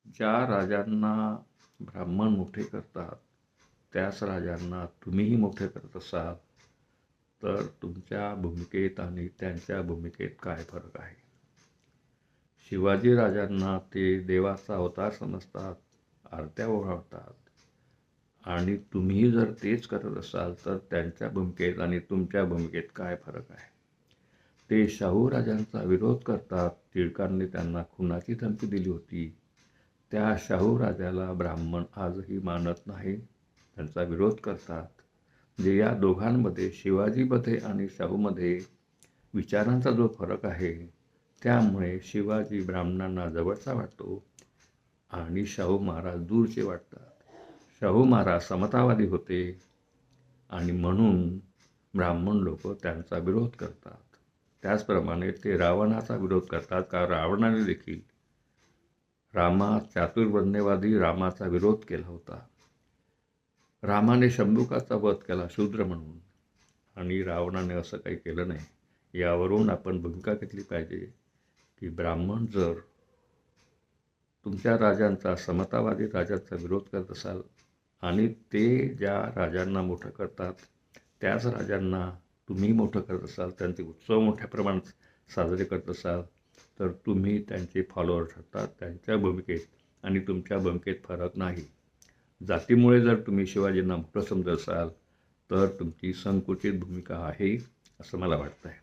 ज्या राजांना ब्राह्मण मोठे करतात त्याच राजांना तुम्हीही मोठे करत असाल तर तुमच्या भूमिकेत आणि त्यांच्या भूमिकेत काय फरक आहे? शिवाजी राजांना ते देवाचा अवतार समजतात, आरत्या ओवाळतात आणि तुम्ही जर तेच करत असाल तर त्यांच्या भूमिकेत आणि तुमच्या भूमिकेत काय फरक आहे? ते शाहू राजांचा विरोध करतात. टिळकांनी त्यांना खुनाची धमकी दिली होती. त्या शाहू राजाला ब्राह्मण आजही मानत नाही, त्यांचा विरोध करतात. म्हणजे या दोघांमध्ये, शिवाजीमध्ये आणि शाहूमध्ये विचारांचा जो फरक आहे त्यामुळे शिवाजी ब्राह्मणांना जवळचा वाटतो आणि शाहू महाराज दूरचे वाटतात. शाहू महाराज समतावादी होते आणि म्हणून ब्राह्मण लोक त्यांचा विरोध करतात. त्याचप्रमाणे ते रावणाचा विरोध करतात, कारण रावणाने देखील चातुर्वर्ण्यवादी रामाचा विरोध केला होता. रामाने शंभुकाचा वध केला शूद्र म्हणून आणि रावणाने असं काही केलं नाही. यावरून आपण भूमिका घेतली पाहिजे की ब्राह्मण जर तुमच्या राजांचा, समतावादी राजांचा विरोध करत असाल आणि ते ज्या राजांना मोठं करतात त्याच राजांना तुम्ही मोठं करत असाल, त्यांचे उत्सव मोठ्या प्रमाणात साजरे करत असाल तर तुम्ही त्यांचे फॉलोअर ठरतात. त्यांच्या भूमिकेत आणि तुमच्या भूमिकेत फरक नाही. जातीमुळे जर तुम्ही शिवाजींना मोठं समजत असाल तर तुमची संकुचित भूमिका आहे असं मला वाटतं आहे.